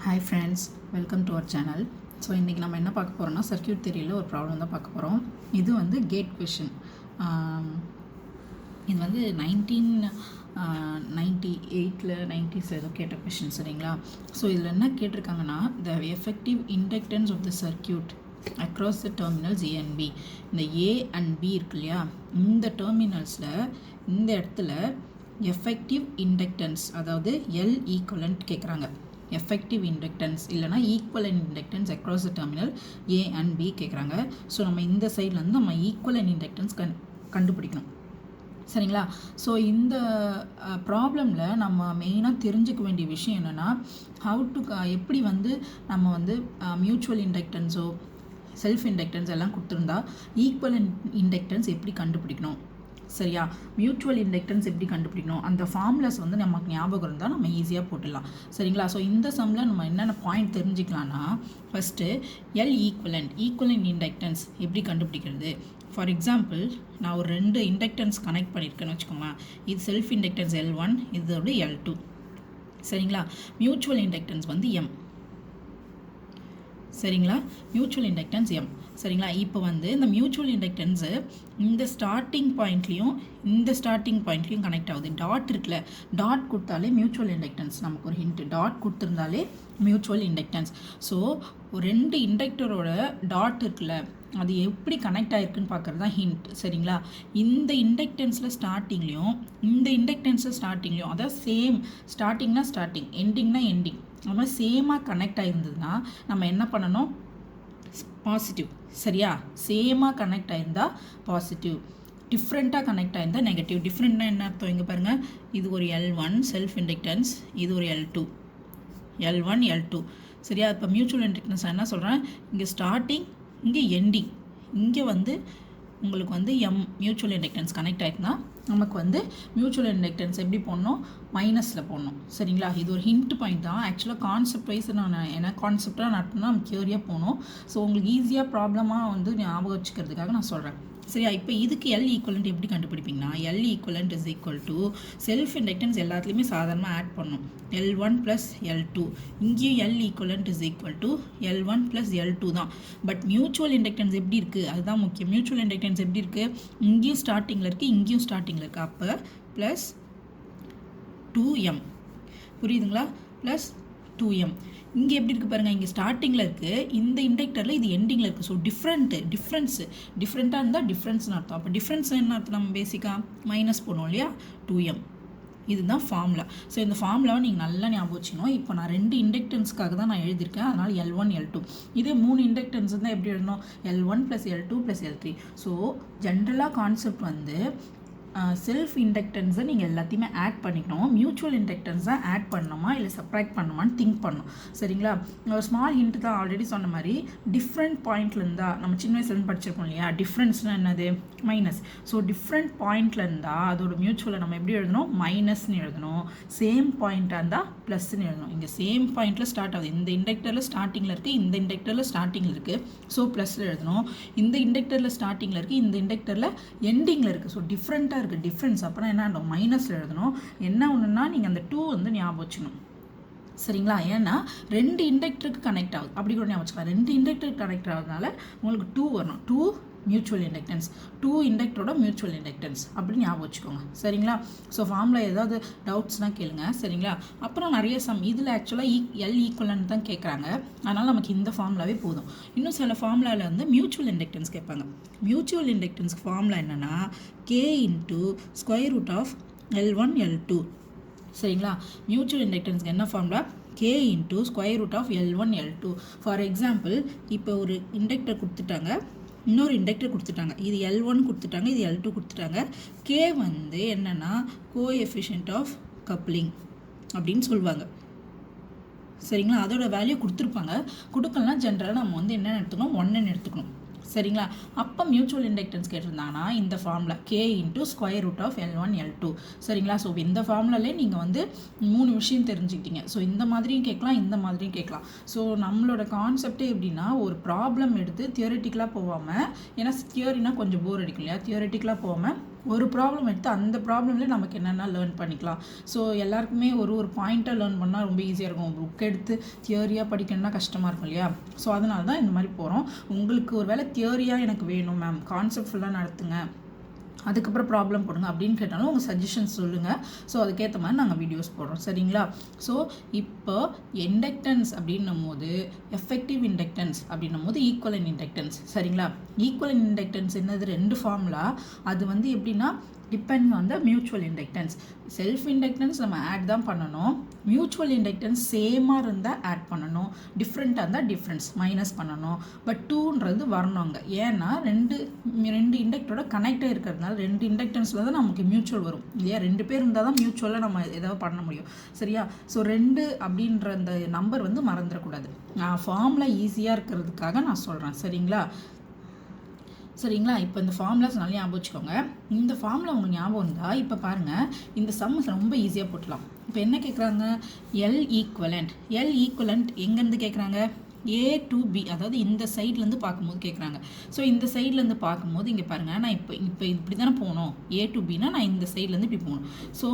Hi friends, welcome to our channel. So இன்றைக்கி நம்ம என்ன பார்க்க போகிறோம்னா சர்க்யூட் தியரியில் ஒரு ப்ராப்ளம் தான் பார்க்க போகிறோம். இது வந்து கேட் கொஷின். இது வந்து 1998 90s ஏதோ கேட்ட கொஷின், சரிங்களா? ஸோ இதில் என்ன கேட்டிருக்காங்கன்னா, the effective inductance of the circuit across the terminals A and B. இந்த ஏ அண்ட் பி இருக்கு இல்லையா, இந்த டெர்மினல்ஸில் இந்த இடத்துல எஃபெக்டிவ் இண்டக்டன்ஸ், அதாவது எல் ஈக்குவலண்ட் கேட்குறாங்க. எஃபெக்டிவ் இண்டக்டன்ஸ் இல்லைனா equivalent inductance across the terminal A and B கேட்குறாங்க. ஸோ நம்ம இந்த சைட்லேருந்து நம்ம ஈக்குவலன்ட் இண்டக்டன்ஸ் கண்டுபிடிக்கணும், சரிங்களா? ஸோ இந்த ப்ராப்ளமில் நம்ம மெயினாக தெரிஞ்சுக்க வேண்டிய விஷயம் என்னென்னா, எப்படி வந்து நம்ம வந்து மியூச்சுவல் இண்டக்டன்ஸோ செல்ஃப் இண்டக்டன்ஸ் எல்லாம் கொடுத்துருந்தா ஈக்குவலன்ட் இண்டக்டன்ஸ் எப்படி கண்டுபிடிக்கணும், சரியா? மியூச்சுவல் இண்டக்டன்ஸ் எப்படி கண்டுபிடிக்கணும், அந்த ஃபார்முலாஸ் வந்து நமக்கு ஞாபகம் இருந்தால் நம்ம ஈஸியாக போட்டுடலாம், சரிங்களா? ஸோ இந்த சம்மில் நம்ம என்னென்ன பாயிண்ட் தெரிஞ்சுக்கலான்னா, ஃபஸ்ட்டு எல் ஈக்குவலன்ட் இண்டக்டன்ஸ் எப்படி கண்டுபிடிக்கிறது. ஃபார் எக்ஸாம்பிள், நான் ஒரு 2 இண்டக்டன்ஸ் கனெக்ட் பண்ணியிருக்கேன்னு வச்சுக்கோங்களேன். இது செல்ஃப் இண்டக்டன்ஸ் L1, இதோட L2, சரிங்களா? மியூச்சுவல் இண்டக்டன்ஸ் வந்து M, சரிங்களா? மியூச்சுவல் இண்டக்டன்ஸ் M, சரிங்களா? இப்போ வந்து இந்த மியூச்சுவல் இண்டக்டன்ஸு இந்த ஸ்டார்டிங் பாயிண்ட்லேயும் கனெக்ட் ஆகுது. டாட் இருக்குல்ல, டாட் கொடுத்தாலே மியூச்சுவல் இண்டக்டன்ஸ். நமக்கு ஒரு ஹிண்ட், டாட் கொடுத்துருந்தாலே மியூச்சுவல் இண்டக்டன்ஸ். ஸோ 2 இண்டக்டரோட டாட் இருக்குல்ல, அது எப்படி கனெக்ட் ஆகிருக்குன்னு பார்க்குறது தான் ஹிண்ட், சரிங்களா? இந்த இண்டக்டன்ஸில் ஸ்டார்டிங்லேயும் இந்த இண்டக்டன்ஸில் ஸ்டார்டிங்லேயும், அதாவது சேம், ஸ்டார்டிங்னா ஸ்டார்டிங், எண்டிங்னா எண்டிங், அது மாதிரி சேமாக கனெக்ட் ஆகிருந்ததுன்னா நம்ம என்ன பண்ணணும், பாசிட்டிவ், சரியா? சேமாக கனெக்ட் ஆகிருந்தால் பாசிட்டிவ், டிஃப்ரெண்ட்டாக கனெக்ட் ஆகிருந்தால் நெகட்டிவ். டிஃப்ரெண்ட்னா என்ன அர்த்தம், இங்கே பாருங்கள், இது ஒரு L1 செல்ஃப் இண்டக்டன்ஸ், இது ஒரு L1 L2, சரியா? இப்போ மியூச்சுவல் இண்டக்டன்ஸ் என்ன சொல்கிறேன், இங்கே ஸ்டார்டிங், இங்கே எண்டிங், இங்கே வந்து உங்களுக்கு வந்து மியூச்சுவல் இண்டக்டன்ஸ் கனெக்ட் ஆகிட்டுனா நமக்கு வந்து மியூச்சுவல் இண்டக்டன்ஸ் எப்படி போடணும், மைனஸில் போடணும், சரிங்களா? இது ஒரு ஹிண்ட் பாயிண்ட் தான். ஆக்சுவலாக கான்செப்ட் வைஸ் நான் என்ன கான்செப்டாக நடத்தினா நம்ம தியரியாக போகணும். ஸோ உங்களுக்கு ஈஸியாக ப்ராப்ளமாக வந்து ஞாபகம் வச்சுக்கிறதுக்காக நான் சொல்கிறேன், சரியா? இப்போ இதுக்கு எல் ஈக்குவலண்ட் எப்படி கண்டுபிடிப்பீங்கன்னா, L equivalent is equal to self inductance எல்லாத்துலேயுமே சாதாரணமாக ஆட் பண்ணணும், L1 + L2. இங்கேயும் L equivalent is equal to L1 + L2 தான். பட் மியூச்சுவல் இண்டக்டன்ஸ் எப்படி இருக்குது, அதுதான் முக்கியம். மியூச்சுவல் இண்டக்டன்ஸ் எப்படி இருக்குது, இங்கேயும் ஸ்டார்டிங்கில் இருக்குது, இங்கேயும் ஸ்டார்டிங்கில் இருக்குது. அப்போ ப்ளஸ் 2M, புரியுதுங்களா? Plus 2M. இங்கே எப்படி இருக்குது பாருங்கள், இங்கே ஸ்டார்டிங்கில் இருக்குது, இந்த இண்டக்டரில் இது எண்டிங்கில் இருக்குது. ஸோ டிஃப்ரெண்ட்டாக இருந்தால் டிஃப்ரென்ஸ்னு அர்த்தம். அப்போ டிஃப்ரென்ஸ் என்ன அர்த்தம், நம்ம பேசிக்காக மைனஸ் போனோம் இல்லையா, 2M. இதுதான் ஃபார்முலா. ஸோ இந்த ஃபார்முலாவை நீங்கள் நல்லா ஞாபகம் வச்சுக்கணும். இப்போ நான் 2 இண்டக்டன்ஸ்க்காக தான் நான் எழுதியிருக்கேன், அதனால் L1 L2. இதே 3 இண்டக்டன்ஸ் தான் எப்படி எழுதணும், L1 + L2 + L3. ஸோ ஜென்ரலாக கான்செப்ட் வந்து செல்ஃப் இண்டக்டன்ஸை நீங்கள் எல்லாத்தையுமே ஆட் பண்ணிக்கணும். மியூச்சுவல் இண்டக்டன்ஸை ஆட் பண்ணணுமா இல்லை சப்ராக்ட் பண்ணணுமான்னு திங்க் பண்ணணும், சரிங்களா? ஒரு ஸ்மால் ஹிண்ட் தான், ஆல்ரெடி சொன்ன மாதிரி டிஃப்ரெண்ட் பாயிண்ட்ல இருந்தால், நம்ம சின்ன வயசுலேருந்து படிச்சிருக்கோம் இல்லையா, டிஃப்ரென்ஸ்னால் என்னது, மைனஸ். ஸோ டிஃப்ரெண்ட் பாயிண்ட்ல இருந்தால் அதோட மியூச்சுவலை நம்ம எப்படி எழுதணும், மைனஸ்ன்னு எழுதணும். சேம் பாயிண்ட்டாக இருந்தால் ப்ளஸ்ன்னு எழுதணும். இங்கே சேம் பாயிண்ட்டில் ஸ்டார்ட் ஆகுது, இந்த இண்டக்டரில் ஸ்டார்டிங்கில் இருக்குது, இந்த இண்டக்டரில் ஸ்டார்டிங்கில் இருக்குது, ஸோ ப்ளஸில் எழுதணும். இந்த இண்டக்டரில் ஸ்டார்டிங்கில் இருக்குது, இந்த இண்டக்டரில் எண்டிங்கில் இருக்குது, ஸோ டிஃப்ரெண்ட்டாக டிஃப்ரென்ஸ். அப்புறம் என்ன, மைனஸில் எழுதணும். என்ன ஒன்றுனா நீங்கள் அந்த 2 வந்து ஞாபகம் வச்சுக்கணும், சரிங்களா? ஏன்னா 2 இண்டக்டருக்கு கனெக்ட் ஆகுது, அப்படி கூட ஞாபகம் வச்சுக்கலாம். 2 இண்டக்டருக்கு கனெக்ட் ஆகுறதுனால உங்களுக்கு 2 வரணும். 2 மியூச்சுவல் இண்டக்டன்ஸ், 2 இண்டக்டரோட மியூச்சுவல் இண்டக்டன்ஸ் அப்படி ஞாபகம் வச்சுக்கோங்க, சரிங்களா? ஸோ ஃபார்முலா ஏதாவது டவுட்ஸ்னால் கேளுங்க, சரிங்களா? அப்புறம் நிறைய இதில் ஆக்சுவலாக எல் ஈக்குவலன்ட் தான் கேட்குறாங்க, அதனால் நமக்கு இந்த ஃபார்முலாவே போதும். இன்னும் சில ஃபார்முலாவில் வந்து மியூச்சுவல் இண்டக்டன்ஸ் கேட்பாங்க. மியூச்சுவல் இண்டக்டன்ஸ்க்கு ஃபார்முலா என்னென்னா, K × L1 L2, சரிங்களா? மியூச்சுவல் இண்டக்டன்ஸ்க்கு என்ன formula, K × L1 L2. For example, இப்போ ஒரு இண்டக்டர் கொடுத்துட்டாங்க, இன்னொரு இண்டக்டர் கொடுத்துட்டாங்க, இது L1 கொடுத்துட்டாங்க, இது L2 கொடுத்துட்டாங்க. K வந்து என்னென்னா கோஎஃபிஷியன்ட் ஆஃப் கப்ளிங் அப்படின்னு சொல்லுவாங்க, சரிங்களா? அதோட வேல்யூ கொடுத்துருப்பாங்க. கொடுக்கலாம், ஜென்ரலாக நம்ம வந்து என்ன எடுத்துக்கணும், 1ன்னு எடுத்துக்கணும், சரிங்களா? அப்போ மியூச்சுவல் இண்டக்டன்ஸ் கேட்டிருந்தாங்கன்னா இந்த ஃபார்முலா K × L1 L2, சரிங்களா? ஸோ இந்த ஃபார்முலாலே நீங்கள் வந்து 3 விஷயம் தெரிஞ்சுக்கிட்டீங்க. ஸோ இந்த மாதிரியும் கேட்கலாம், இந்த மாதிரியும் கேட்கலாம். ஸோ நம்மளோட கான்செப்டே எப்படின்னா, ஒரு ப்ராப்ளம் எடுத்து தியரிட்டிக்கலாக போகாமல், ஏன்னா தியரினா கொஞ்சம் போர் அடிக்கும் இல்லையா, தியரிட்டிக்கலாக போகாமல் ஒரு ப்ராப்ளம் எடுத்து அந்த ப்ராப்ளம்லேயே நமக்கு என்னென்ன லேர்ன் பண்ணிக்கலாம். ஸோ எல்லாருக்குமே ஒரு பாயிண்ட்டை லேர்ன் பண்ணால் ரொம்ப ஈஸியாக இருக்கும். புக் எடுத்து தியரியாக படிக்கணும்னா கஷ்டமாக இருக்கும் இல்லையா? ஸோ அதனால தான் இந்த மாதிரி போகிறோம். உங்களுக்கு ஒரு வேளை தியரியாக எனக்கு வேணும் மேம், கான்செப்ட் ஃபுல்லாக நடத்துங்க, அதுக்கப்புறம் ப்ராப்ளம் போடுங்க அப்படின்னு கேட்டாலும் உங்கள் சஜஷன்ஸ் சொல்லுங்கள். ஸோ அதுக்கேற்ற மாதிரி நாங்கள் வீடியோஸ் போடுறோம். சரிங்களா? ஸோ இப்போ இண்டக்டன்ஸ் அப்படின்னும் போது எஃபெக்டிவ் இண்டக்டன்ஸ் அப்படின்னும் போது ஈக்குவலன்ட் இண்டக்டன்ஸ். சரிங்களா? ஈக்குவலன்ட் இண்டக்டன்ஸ் என்னது? 2 ஃபார்முலா. அது வந்து எப்படின்னா depend on the mutual inductance. Self inductance நம்ம ஆட் தான் பண்ணணும். மியூச்சுவல் இண்டக்டன்ஸ் சேமாக இருந்தால் ஆட் பண்ணணும், டிஃப்ரெண்ட்டாக இருந்தால் டிஃப்ரென்ஸ் மைனஸ் பண்ணணும். பட் 2ன்றது வரணுங்க. ஏன்னா ரெண்டு இண்டக்டரோட கனெக்டாக இருக்கிறதுனால 2 இண்டக்டன்ஸில் தான் நமக்கு மியூச்சுவல் வரும் இல்லையா? 2 பேர் இருந்தால் தான் மியூச்சுவலாக நம்ம ஏதாவது பண்ண முடியும். சரியா? ஸோ 2 அப்படின்ற அந்த நம்பர் வந்து மறந்துடக்கூடாது. நான் ஃபார்முலா ஈஸியாக இருக்கிறதுக்காக நான் சொல்கிறேன். சரிங்களா? இப்போ இந்த ஃபார்முலாஸ் நல்லா ஞாபகம் வச்சுக்கோங்க. இந்த ஃபார்முலா உங்களுக்கு ஞாபகம் இருந்தால் இப்போ பாருங்கள், இந்த சம்ஸ் ரொம்ப ஈஸியாக போட்டலாம். இப்போ என்ன கேட்குறாங்க? எல் ஈக்குவலண்ட் எங்கேருந்து கேட்குறாங்க? A to B, அதாவது இந்த சைட்லேருந்து பார்க்கும்போது கேட்குறாங்க. ஸோ இந்த சைட்லேருந்து பார்க்கும்போது இங்கே பாருங்கள், நான் இப்போ இப்படி தானே போகணும். A to Bனா நான் இந்த சைட்லேருந்து இப்படி போகணும். ஸோ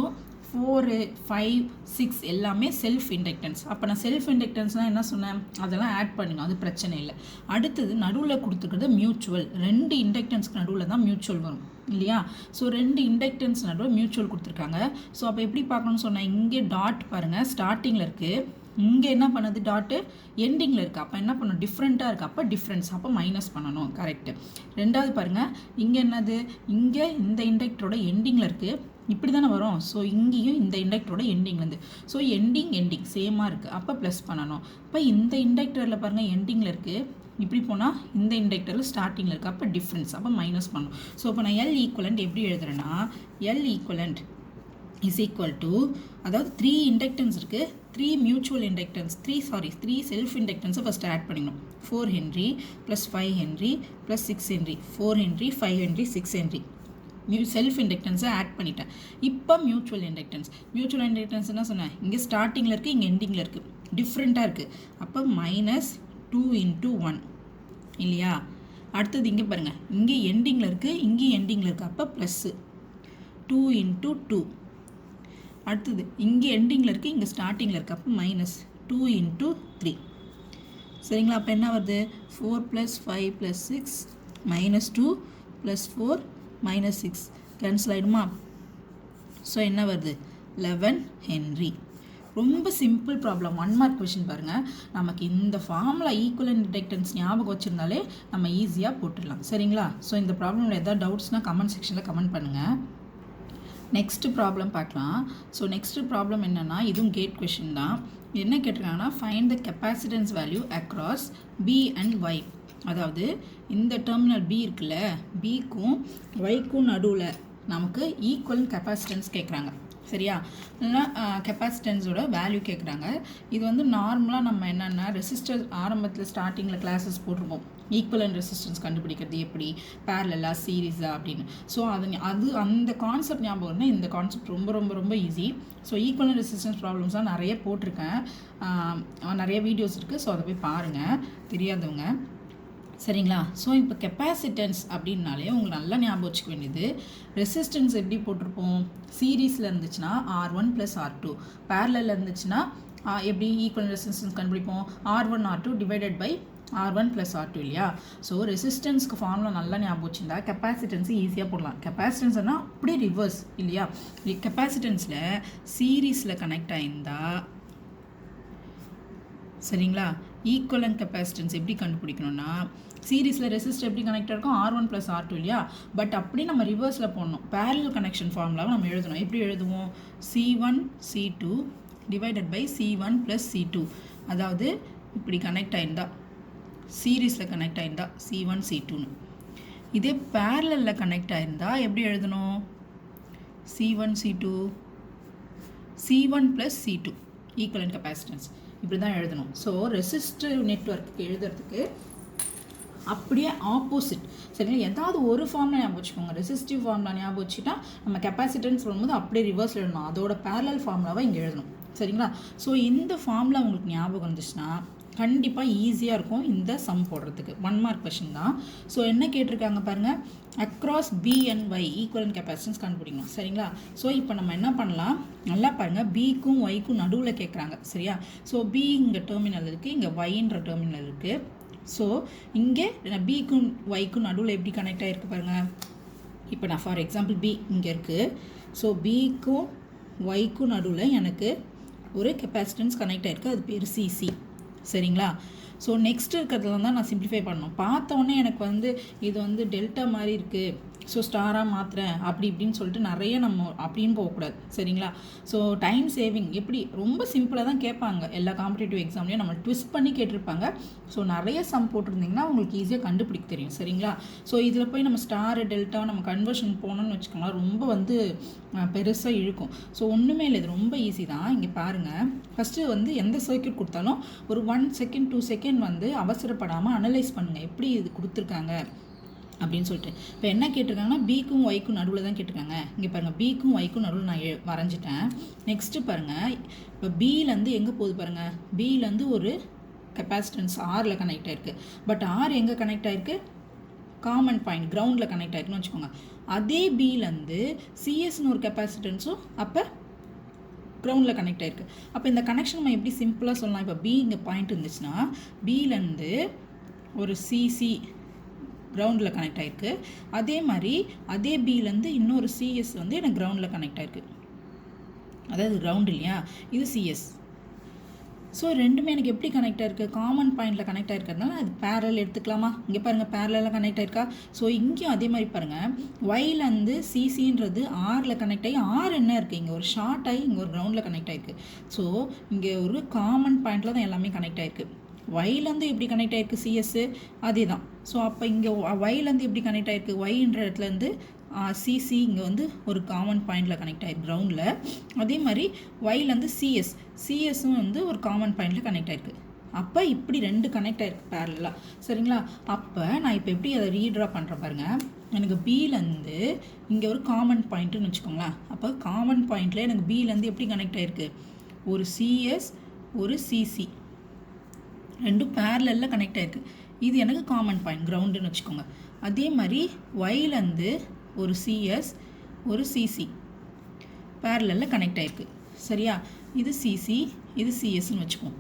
4, 5, 6 எல்லாமே செல்ஃப் இண்டக்டன்ஸ். அப்போ நான் செல்ஃப் இண்டக்டன்ஸ்னால் என்ன சொன்னேன்? அதெல்லாம் ஆட் பண்ணுங்க, அது பிரச்சனை இல்லை. அடுத்தது நடுவில் கொடுத்துருக்கிறது மியூச்சுவல். 2 இண்டக்டன்ஸ்க்கு நடுவில் தான் மியூச்சுவல் வரும் இல்லையா? ஸோ 2 இண்டக்டன்ஸ் நடுவில் மியூச்சுவல் கொடுத்துருக்காங்க. ஸோ அப்போ எப்படி பார்க்கணும்னு சொன்னேன்? இங்கே டாட் பாருங்கள் ஸ்டார்டிங்கில் இருக்குது, இங்கே என்ன பண்ணுது? டாட்டு எண்டிங்கில் இருக்குது. அப்போ என்ன பண்ணணும்? டிஃப்ரெண்ட்டாக இருக்குது. அப்போ டிஃப்ரென்ஸ், அப்போ மைனஸ் பண்ணணும். கரெக்டு. ரெண்டாவது பாருங்கள், இங்கே என்னது? இங்கே இந்த இண்டக்டரோட எண்டிங்கில் இருக்குது, இப்படி தானே வரும். ஸோ இங்கேயும் இந்த இண்டக்டரோட எண்டிங்லேருந்து, ஸோ எண்டிங் சேமாக இருக்குது. அப்போ ப்ளஸ் பண்ணணும். இப்போ இந்த இண்டக்டரில் பாருங்கள் எண்டிங்கில் இருக்குது, இப்படி போனால் இந்த இண்டக்டரில் ஸ்டார்டிங்கில் இருக்குது. அப்போ டிஃப்ரென்ஸ், அப்போ மைனஸ் பண்ணணும். ஸோ இப்போ நான் எல் ஈக்குவலண்ட் எப்படி எழுதுறேன்னா, L equivalent is equal to, அதாவது 3 இண்டக்டன்ஸ் இருக்குது, 3 மியூச்சுவல் இண்டக்டன்ஸ், 3 செல்ஃப் இண்டக்டன்ஸை ஃபஸ்ட்டு ஆட் பண்ணிக்கணும். 4 henry plus 5 henry plus 6 henry, 4 henry 5 henry 6 henry self இண்டக்டன்ஸை ஆட் பண்ணிட்டேன். இப்போ மியூச்சுவல் இண்டக்டன்ஸ் என்ன சொன்னேன்? இங்கே ஸ்டார்டிங்கில் இருக்குது, இங்கே எண்டிங்கில் இருக்குது, டிஃப்ரெண்ட்டாக இருக்குது. அப்போ -2 × 1 இல்லையா? அடுத்தது இங்கே பாருங்கள், இங்கே எண்டிங்கில் இருக்குது, இங்கேயும் எண்டிங்கில் இருக்குது. அப்போ +2 × 2. அடுத்தது இங்கே எண்டிங்கில் இருக்குது, இங்கே ஸ்டார்டிங்கில் இருக்குது. அப்போ -2 × 3. சரிங்களா? அப்போ என்ன வருது? 4 + 5 + 6 -2 + 4 -6 கேன்சல் ஆகிடுமா? ஸோ என்ன வருது? 11 ஹென்ரி. ரொம்ப சிம்பிள் ப்ராப்ளம், 1 மார்க் கொஷின் பாருங்கள். நமக்கு இந்த ஃபார்முலா ஈக்குவலன்ட் இண்டக்டன்ஸ் ஞாபகம் வச்சுருந்தாலே நம்ம ஈஸியாக போட்டுடலாம். சரிங்களா? ஸோ இந்த ப்ராப்ளமில் எதாவது டவுட்ஸ்னால் கமெண்ட் செக்ஷனில் கமெண்ட் பண்ணுங்கள். நெக்ஸ்ட் ப்ராப்ளம் பார்க்கலாம். ஸோ நெக்ஸ்ட் ப்ராப்ளம் என்னென்னா, இதுவும் கேட் கொஷின் தான். என்ன கேட்டிருக்காங்கன்னா, find the capacitance value across B and Y. அதாவது இந்த டெர்மினல் B இருக்குல்ல, Bக்கும் Yக்கும் நடுவில் நமக்கு ஈக்குவல் கெப்பாசிட்டன்ஸ் கேட்குறாங்க. சரியா? இல்லைனா கெப்பாசிட்டன்ஸோட வேல்யூ கேட்குறாங்க. இது வந்து நார்மலாக நம்ம என்னென்னா ரெசிஸ்டர் ஆரம்பத்தில் ஸ்டார்டிங்கில் கிளாஸஸ் போட்டிருப்போம். ஈக்குவலன்ட் ரெசிஸ்டன்ஸ் கண்டுபிடிக்கிறது எப்படி, பேரலா சீரீஸா அப்படின்னு. ஸோ அந்த கான்செப்ட் ஞாபகம் இருந்தால் இந்த கான்செப்ட் ரொம்ப ரொம்ப ரொம்ப ஈஸி. ஸோ ஈக்குவலன்ட் ரெசிஸ்டன்ஸ் ப்ராப்ளம்ஸ்லாம் நிறைய போட்டிருக்கேன், நிறைய வீடியோஸ் இருக்குது. ஸோ அதை போய் பாருங்கள் தெரியாதவங்க. சரிங்களா? ஸோ இப்போ கெப்பாசிட்டன்ஸ் அப்படின்னாலே உங்களுக்கு நல்லா ஞாபகம் வச்சுக்க வேண்டியது, ரெசிஸ்டன்ஸ் எப்படி போட்டிருப்போம்? சீரீஸில் இருந்துச்சுன்னா R1 + R2, பேரலில் இருந்துச்சுன்னா எப்படி ஈக்குவல் ரெசிஸ்டன்ஸ் கண்டுபிடிப்போம்? R1 R2 / R1 + R2 இல்லையா? ஸோ ரெசிஸ்டன்ஸ்க்கு ஃபார்முலா நல்லா ஞாபகம் வச்சுருந்தா கெப்பாசிட்டன்ஸு ஈஸியாக போடலாம். கெப்பாசிட்டன்ஸ்னால் அப்படியே ரிவர்ஸ் இல்லையா? கெப்பாசிட்டன்ஸில் சீரீஸில் கனெக்ட் ஆகியிருந்தால், சரிங்களா, ஈக்குவலன்ட் கெப்பாசிட்டன்ஸ் எப்படி கண்டுபிடிக்கணும்னா, சீரீஸில் ரெசிஸ்டர் எப்படி கனெக்டாக இருக்கும்? R1 + R2 இல்லையா? பட் அப்படி நம்ம ரிவர்ஸில் போடணும். பேரலல் கனெக்ஷன் ஃபார்முலாவை நம்ம எழுதணும். எப்படி எழுதுவோம்? C1 C2 / C1 + C2. அதாவது இப்படி கனெக்ட் ஆகிருந்தா, சீரீஸில் கனெக்ட் ஆகிருந்தா C1 C2ன்னு. இதே பேரலில் கனெக்ட் ஆகிருந்தா எப்படி எழுதணும்? C1 C2 C1 + C2 equivalent capacitance இப்படி தான் எழுதணும். ஸோ ரெசிஸ்டிவ் நெட்வொர்க்கு எழுதுறதுக்கு அப்படியே ஆப்போசிட். சரிங்களா? ஏதாவது ஒரு ஃபார்முலா ஞாபகம் வச்சுக்கோங்க. ரெசிஸ்டிவ் ஃபார்முலா ஞாபகம் வச்சுட்டா நம்ம கெப்பாசிட்டன்ஸ் வரும்போது அப்படியே ரிவர்ஸில் எழுதணும். அதோட பேரலல் ஃபார்முலாவை இங்கே எழுதணும். சரிங்களா? ஸோ இந்த ஃபார்முலா உங்களுக்கு ஞாபகம் இருந்துச்சுன்னா கண்டிப்பாக ஈஸியாக இருக்கும் இந்த சம் போடுறதுக்கு. 1 மார்க் கொஷின் தான். ஸோ என்ன கேட்டிருக்காங்க பாருங்கள், across B and Y equivalent capacitance கண்டுபிடிக்கணும். சரிங்களா? ஸோ இப்போ நம்ம என்ன பண்ணலாம், நல்லா பாருங்கள், பிக்கும் ஒய்க்கும் நடுவில் கேட்குறாங்க. சரியா? ஸோ பி இங்கே டெர்மினல் இருக்குது, இங்கே ஒய்ன்ற டெர்மினல் இருக்குது. ஸோ இங்கே பிக்கும் ஒய்க்கும் நடுவில் எப்படி கனெக்ட் ஆகிருக்கு பாருங்கள். இப்போ நான் ஃபார் எக்ஸாம்பிள் பி இங்கே இருக்குது. ஸோ பிக்கும் ஒய்க்கும் நடுவில் எனக்கு ஒரு கெப்பாசிட்டன்ஸ் கனெக்ட் ஆகிருக்கு, அது பேர் சிசி. சரிங்களா? ஸோ நெக்ஸ்ட் இருக்கிறதுல தான் நான் சிம்பிளிஃபை பண்ணணும். பார்த்தோன்னே எனக்கு இது டெல்டா மாதிரி இருக்குது, ஸோ ஸ்டாராக மாற்றுறேன் அப்படி இப்படின்னு சொல்லிட்டு நிறைய நம்ம அப்படின்னு போகக்கூடாது. சரிங்களா? ஸோ டைம் சேவிங் எப்படி ரொம்ப சிம்பிளாக தான் கேட்பாங்க எல்லா காம்படிட்டிவ் எக்ஸாம்லேயும், நம்ம ட்விஸ்ட் பண்ணி கேட்டிருப்பாங்க. ஸோ நிறைய சம் போட்டிருந்திங்கன்னா உங்களுக்கு ஈஸியாக கண்டுபிடிக்க தெரியும். சரிங்களா? ஸோ இதில் போய் நம்ம ஸ்டார் டெல்டா நம்ம கன்வர்ஷன் போனோம்னு வச்சுக்கோங்களேன், ரொம்ப பெருசாக இழுக்கும். ஸோ ஒன்றுமே இல்லை, இது ரொம்ப ஈஸி தான். இங்கே பாருங்கள், ஃபஸ்ட்டு எந்த சர்க்யூட் கொடுத்தாலும் ஒரு 1 செகண்ட் 2 செகண்ட் அவசரப்படாமல் அனலைஸ் பண்ணுங்கள் எப்படி இது கொடுத்துருக்காங்க அப்படின்னு சொல்லிட்டு. இப்போ என்ன கேட்டிருக்காங்கன்னா பிக்கும் ஒய்க்கும் நடுவில் தான் கேட்டிருக்காங்க. இங்கே பாருங்கள், பிக்கும் ஒய்க்கும் நடுவில் நான் வரைஞ்சிட்டேன். நெக்ஸ்ட்டு பாருங்கள், இப்போ பியிலேருந்து எங்கே போகுது பாருங்கள், பியிலேருந்து ஒரு கெப்பாசிட்டன்ஸ் ஆரில் கனெக்ட் ஆகிருக்கு. பட் ஆர் எங்கே கனெக்ட் ஆகிருக்கு, காமன் பாயிண்ட் கிரவுண்டில் கனெக்ட் ஆகிருக்குன்னு வச்சுக்கோங்க. அதே பியிலேருந்து சிஎஸ்னு ஒரு கெப்பாசிட்டன்ஸும் அப்போ கிரவுண்டில் கனெக்ட் ஆகிருக்கு. அப்போ இந்த கனெக்ஷன் நம்ம எப்படி சிம்பிளாக சொல்லலாம், இப்போ பி இங்கே பாயிண்ட் இருந்துச்சுன்னா பியிலேருந்து ஒரு சிசி கிரவுண்டில் கனெக்ட் ஆகிருக்கு. அதே மாதிரி அதே பியிலேருந்து இன்னொரு சிஎஸ் எனக்கு கிரவுண்டில் கனெக்ட் ஆகிருக்கு. அதாவது கிரவுண்ட் இல்லையா, இது சிஎஸ். ஸோ ரெண்டுமே எனக்கு எப்படி கனெக்ட் ஆகிருக்கு, காமன் பாயிண்டில் கனெக்ட் ஆகிருக்கிறதுனால அது பேரல் எடுத்துக்கலாமா. இங்கே பாருங்கள், பேரலில் கனெக்ட் ஆகிருக்கா. ஸோ இங்கேயும் அதே மாதிரி பாருங்கள், ஒய்லேருந்து சிசின்றது ஆரில் கனெக்ட் ஆகி, ஆர் என்ன இருக்குது, இங்கே ஒரு ஷார்ட் ஆகி இங்கே ஒரு கிரவுண்டில் கனெக்ட் ஆகிருக்கு. ஸோ இங்கே ஒரு காமன் பாயிண்டில் தான் எல்லாமே கனெக்ட் ஆகிருக்கு. ஒய்லேருந்து எப்படி கனெக்ட் ஆகிருக்கு, சிஎஸ்ஸு அதே தான். ஸோ அப்போ இங்கே ஒய்லேருந்து எப்படி கனெக்ட் ஆகிருக்கு, ஒய்ன்ற இடத்துலேருந்து சிசி இங்கே ஒரு காமன் பாயிண்டில் கனெக்ட் ஆகிருக்கு கிரவுண்டில். அதே மாதிரி ஒய்லேருந்து சிஎஸ்ஸும் ஒரு காமன் பாயிண்டில் கனெக்ட் ஆகிருக்கு. அப்போ இப்படி ரெண்டு கனெக்ட் ஆகிருக்கு பேரலாக. சரிங்களா? அப்போ நான் இப்போ எப்படி அதை ரீட்ரா பண்ணுறேன் பாருங்கள். எனக்கு பியிலேருந்து இங்கே ஒரு காமன் பாயிண்ட்டுன்னு வச்சுக்கோங்களேன். அப்போ காமன் பாயிண்டில் எனக்கு பியிலேருந்து எப்படி கனெக்ட் ஆகிருக்கு, ஒரு சிஎஸ் ஒரு சிசி ரெண்டும் பேரலில் கனெக்ட் ஆகிருக்கு. இது எனக்கு காமன் பாயிண்ட் கிரவுண்டுன்னு வச்சுக்கோங்க. அதே மாதிரி ஒய்லேருந்து ஒரு சிஎஸ் ஒரு சிசி பேரலில் கனெக்ட் ஆகிருக்கு. சரியா? இது சிசி இது சிஎஸ்ன்னு வச்சுக்கோம்,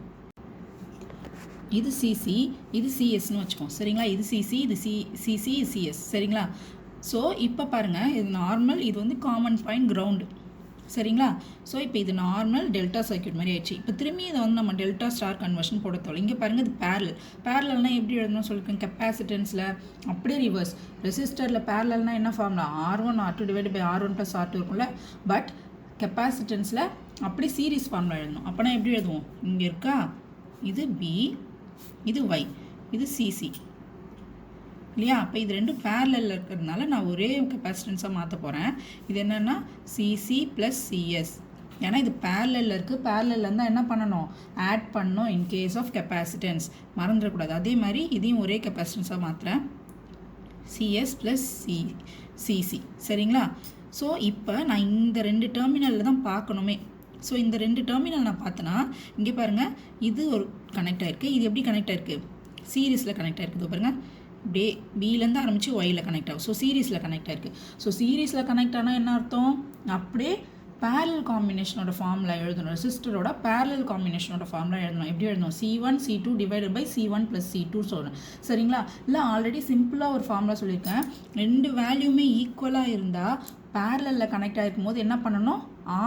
இது சிசி இது சிஎஸ்ன்னு வச்சுக்கோம். சரிங்களா? இது சிசி இது சிசி இது சிஎஸ். சரிங்களா? ஸோ இப்போ பாருங்கள், இது நார்மல், இது காமன் பாயிண்ட் கிரவுண்டு. சரிங்களா? ஸோ இப்போ இது நார்மல் டெல்டா சர்க்யூட் மாதிரி ஆயிடுச்சு. இப்போ திரும்பி இதை நம்ம டெல்டா ஸ்டார் கன்வர்ஷன் போட தேவை. இங்கே பாருங்கள், இது பேரலல்னால் எப்படி எழுதணும்னு சொல்லியிருக்கேன், கெப்பாசிட்டன்ஸில் அப்படியே ரிவர்ஸ். ரெசிஸ்டரில் பேரலல்னால் என்ன formula, R1 R2 divide by R1 + R2 இருக்கும்ல. பட் கெப்பாசிட்டன்ஸில் அப்படி சீரீஸ் ஃபார்முலா எழுதணும். அப்போனா எப்படி எழுதுவோம், இங்கே இருக்கா, இது பி இது ஒய் இது சிசி இல்லையா. அப்போ இது ரெண்டும் பேரலில் இருக்கிறதுனால நான் ஒரே கெப்பாசிட்டன்ஸாக மாற்ற போகிறேன். இது என்னென்னா சிசி ப்ளஸ் சிஎஸ். ஏன்னா இது பேரலில் இருக்குது, பேரலில் இருந்தால் என்ன பண்ணணும், ஆட் பண்ணணும் இன்கேஸ் ஆஃப் கெப்பாசிட்டன்ஸ், மறந்துடக்கூடாது. அதே மாதிரி இதையும் ஒரே கெப்பாசிட்டன்ஸாக மாற்றுறேன், சிஎஸ் ப்ளஸ் சிசி. சரிங்களா? ஸோ இப்போ நான் இந்த ரெண்டு டெர்மினலில் தான் பார்க்கணுமே. ஸோ இந்த ரெண்டு டெர்மினல் நான் பார்த்தேன்னா இங்கே பாருங்கள், இது ஒரு கனெக்ட் ஆகிருக்கு, இது எப்படி கனெக்ட் ஆகிருக்கு, சீரீஸில் கனெக்ட் ஆகிருக்கு. பாருங்கள், அப்படியே பியிலேருந்து ஆரம்பித்து ஒயில் கனெக்ட் ஆகும். ஸோ சீரீஸில் கனெக்ட் ஆகிருக்கு. ஸோ சீரீஸில் கனெக்ட் ஆனால் என்ன அர்த்தம், அப்படியே பேரல் காம்பினேஷனோட ஃபார்முலா எழுதணும். ரெசிஸ்டரோட பேரல் காம்பினேஷனோட ஃபார்முலா எழுதணும். எப்படி எழுதணும், C1 C2 divided by C1 + C2 சொல்லணும். சரிங்களா? இல்லை ஆல்ரெடி சிம்பிளாக ஒரு ஃபார்முலா சொல்லியிருக்கேன், ரெண்டு வேல்யூமே ஈக்குவலாக இருந்தால் பேரலில் கனெக்ட் ஆகிருக்கும் போது என்ன பண்ணணும்,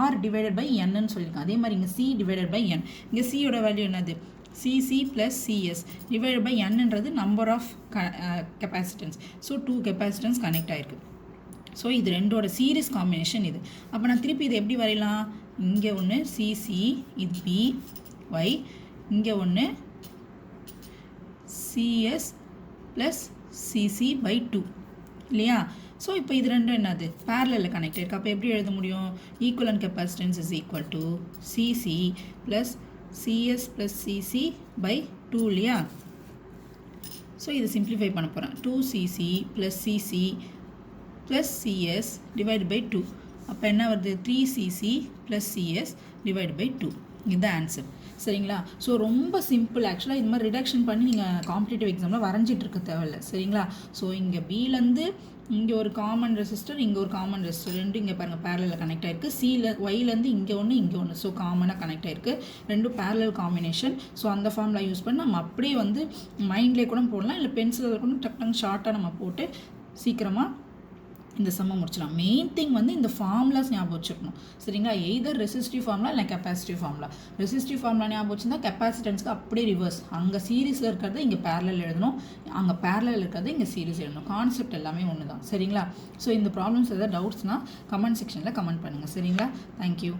R டிவைடட் பை Nன்னு சொல்லியிருக்கேன். அதே மாதிரி இங்கே C டிவைடட் பை N. இங்கே சியோட வேல்யூ என்னது, CC plus CS divide by என்னன்றது number of capacitance. So 2 capacitance connect ஆகிருக்கு. ஸோ இது ரெண்டோட சீரீஸ் காம்பினேஷன் இது. அப்போ நான் திருப்பி இதை எப்படி வரையலாம், இங்கே ஒன்று சிசி இது பி ஒய், இங்கே ஒன்று சிஎஸ் ப்ளஸ் சிசி பை 2 இல்லையா. ஸோ இப்போ இது ரெண்டும் என்னது, பேரலில் கனெக்ட் ஆகிருக்கு. அப்போ எப்படி எழுத முடியும், equivalent capacitance is equal to CC plus CS plus CC by 2 இல்லையா. ஸோ இதை சிம்பிளிஃபை பண்ண போகிறேன், 2CC plus CC plus CS divided by 2. அப்போ என்ன வருது, 3CC plus CS divided by 2. இதுதான் ஆன்சர். சரிங்களா? ஸோ ரொம்ப சிம்பிள். ஆக்சுவலாக இது மாதிரி ரிடக்ஷன் பண்ணி நீங்கள் காம்படிட்டிவ் எக்ஸாமில் வரைஞ்சிட்டு இருக்க தேவையில்ல. சரிங்களா? ஸோ இங்கே பிலேருந்து இங்கே ஒரு காமன் ரெசிஸ்டர், இங்கே ஒரு காமன் ரெசிஸ்டர், ரெண்டும் இங்கே பாருங்கள் பேரலில் கனெக்ட் ஆகிருக்கு. ஒய்லேருந்து இங்கே ஒன்று இங்கே ஒன்று, ஸோ காமனாக கனெக்ட் ஆகிருக்கு. ரெண்டும் பேரலல் காம்பினேஷன். ஸோ அந்த ஃபார்முலா யூஸ் பண்ணி நம்ம அப்படியே வந்து மைண்ட்லேயே கூட போடலாம், இல்லை பென்சிலில் கூட டக்குனு ஷார்ட்டாக நம்ம போட்டு சீக்கிரமாக இந்த சம்மை முடிச்சலாம். மெயின் திங் வந்து இந்த ஃபார்முலாஸ் ஞாபகம் வச்சுக்கணும். சரிங்களா? எய்தர் ரெசிஸ்டிவ் ஃபார்முலா இல்லை கெப்பாசிட்டிவ் ஃபார்முலா. ரெசிஸ்டிவ் ஃபார்முலா ஞாபகம் வச்சுருந்தா கெப்பாசிட்டன்ஸ்க்கு அப்படியே ரிவர்ஸ். அங்கே சீரிஸில் இருக்கிறது இங்கே பேரலல் எழுதணும், அங்கே பேரலல் இருக்கிறது இங்கே சீரிஸ் எழுதணும். கான்செப்ட் எல்லாமே ஒன்று தான். சரிங்களா? ஸோ இந்த ப்ராப்ளம்ஸ் எதாவது டவுட்ஸ்னால் கமெண்ட் செக்ஷனில் கமெண்ட் பண்ணுங்கள். சரிங்களா? தேங்க்யூ.